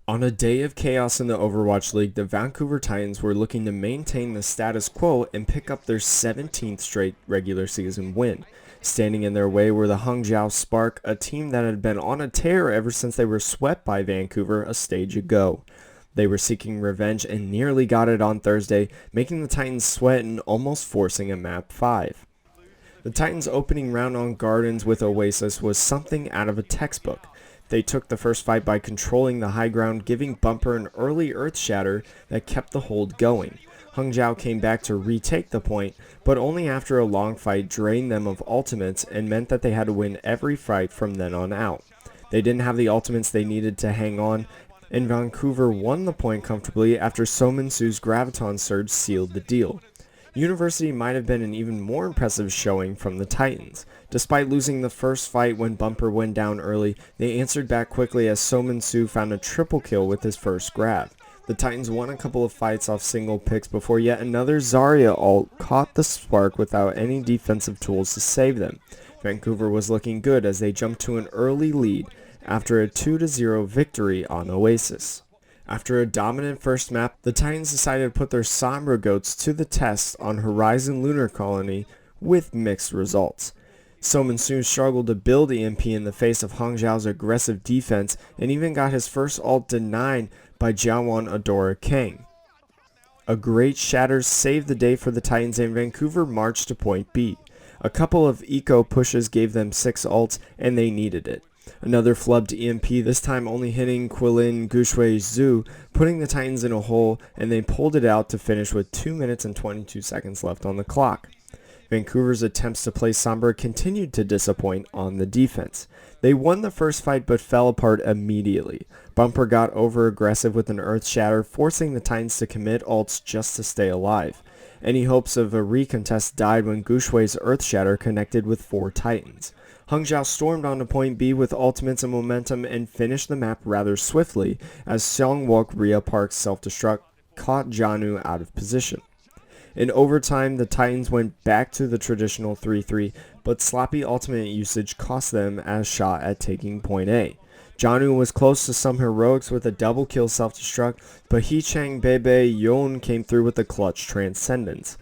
On a day of chaos in the Overwatch League, the Vancouver Titans were looking to maintain the status quo and pick up their 17th straight regular season win. Standing in their way were the Hangzhou Spark, a team that had been on a tear ever since they were swept by Vancouver a stage ago. They were seeking revenge and nearly got it on Thursday, making the Titans sweat and almost forcing a map 5. The Titans' opening round on Gardens with Oasis was something out of a textbook. They took the first fight by controlling the high ground, giving Bumper an early earth shatter that kept the hold going. Hangzhou came back to retake the point, but only after a long fight drained them of ultimates and meant that they had to win every fight from then on out. They didn't have the ultimates they needed to hang on, and Vancouver won the point comfortably after Sominsu's Graviton Surge sealed the deal. University might have been an even more impressive showing from the Titans. Despite losing the first fight when Bumper went down early, they answered back quickly as Sominsu found a triple kill with his first grab. The Titans won a couple of fights off single picks before yet another Zarya ult caught the Spark without any defensive tools to save them. Vancouver was looking good as they jumped to an early lead after a 2-0 victory on Oasis. After a dominant first map, the Titans decided to put their Sombra goats to the test on Horizon Lunar Colony with mixed results. Sominsu struggled to build EMP in the face of Hangzhou's aggressive defense and even got his first ult denied by Jiawan Adora Kang. A great shatter saved the day for the Titans and Vancouver marched to point B. A couple of eco pushes gave them 6 ults and they needed it. Another flubbed EMP, this time only hitting Quilin Gushui Zhu, putting the Titans in a hole, and they pulled it out to finish with 2 minutes and 22 seconds left on the clock. Vancouver's attempts to play Sombra continued to disappoint on the defense. They won the first fight but fell apart immediately. Bumper got over aggressive with an Earth Shatter, forcing the Titans to commit ults just to stay alive. Any hopes of a recontest died when Gushui's Earth Shatter connected with 4 Titans. Hangzhou stormed onto point B with ultimates and momentum and finished the map rather swiftly as Seongwook Rhea Park's self-destruct caught Janu out of position. In overtime, the Titans went back to the traditional 3-3, but sloppy ultimate usage cost them a shot at taking point A. Janu was close to some heroics with a double kill self-destruct, but Heechang Bebe Yon came through with a clutch transcendence.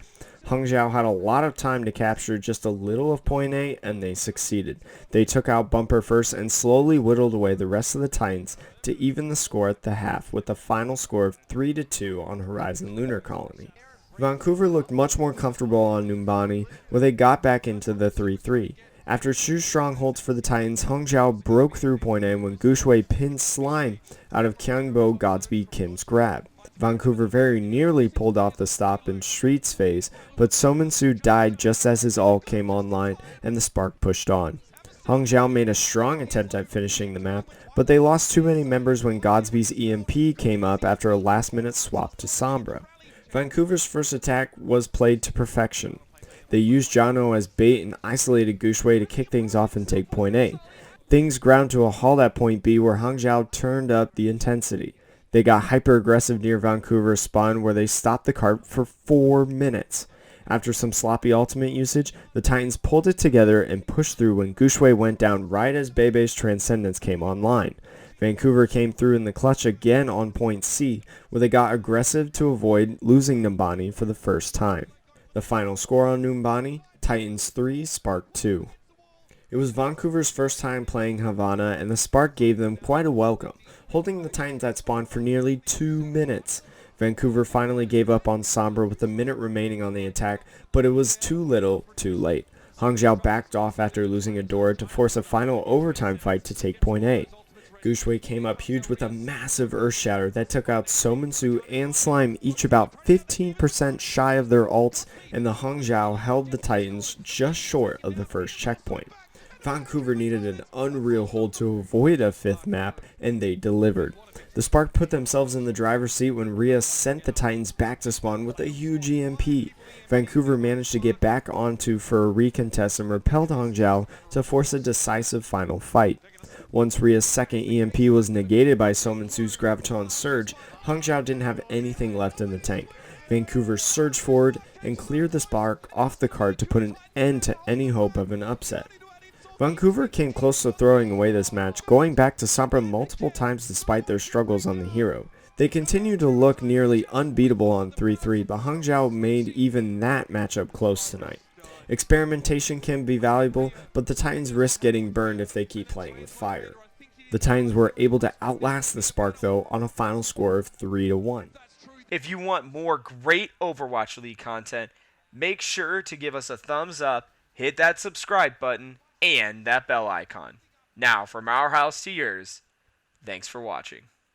Hangzhou had a lot of time to capture just a little of point A, and they succeeded. They took out Bumper first and slowly whittled away the rest of the Titans to even the score at the half with a final score of 3-2 on Horizon Lunar Colony. Vancouver looked much more comfortable on Numbani, where they got back into the 3-3. After 2 strongholds for the Titans, Hangzhou broke through point A when Gushui pinned Slime out of Kyungbo Godspeed Kim's grab. Vancouver very nearly pulled off the stop in Streets phase, but Sominsu died just as his ult came online and the Spark pushed on. Hangzhou made a strong attempt at finishing the map, but they lost too many members when Godspeed's EMP came up after a last-minute swap to Sombra. Vancouver's first attack was played to perfection. They used Jano as bait and isolated Gushui to kick things off and take point A. Things ground to a halt at point B where Hangzhou turned up the intensity. They got hyper-aggressive near Vancouver's spawn where they stopped the cart for 4 minutes. After some sloppy ultimate usage, the Titans pulled it together and pushed through when Gushui went down right as Bebe's Transcendence came online. Vancouver came through in the clutch again on point C, where they got aggressive to avoid losing Numbani for the first time. The final score on Numbani, Titans 3, Spark 2. It was Vancouver's first time playing Havana, and the Spark gave them quite a welcome, holding the Titans at spawn for nearly 2 minutes. Vancouver finally gave up on Sombra with a minute remaining on the attack, but it was too little, too late. Hangzhou backed off after losing Adora to force a final overtime fight to take point A. Gushui came up huge with a massive Earth Shatter that took out Sominsu and Slime, each about 15% shy of their ults, and the Hangzhou held the Titans just short of the first checkpoint. Vancouver needed an unreal hold to avoid a 5th map, and they delivered. The Spark put themselves in the driver's seat when Rhea sent the Titans back to spawn with a huge EMP. Vancouver managed to get back onto for a recontest and repelled Hangzhou to force a decisive final fight. Once Rhea's second EMP was negated by Sominsu's Graviton Surge, Hangzhou didn't have anything left in the tank. Vancouver surged forward and cleared the Spark off the cart to put an end to any hope of an upset. Vancouver came close to throwing away this match, going back to Sombra multiple times despite their struggles on the hero. They continue to look nearly unbeatable on 3-3, but Hangzhou made even that matchup close tonight. Experimentation can be valuable, but the Titans risk getting burned if they keep playing with fire. The Titans were able to outlast the Spark though on a final score of 3-1. If you want more great Overwatch League content, make sure to give us a thumbs up, hit that subscribe button, and that bell icon. Now, from our house to yours, thanks for watching.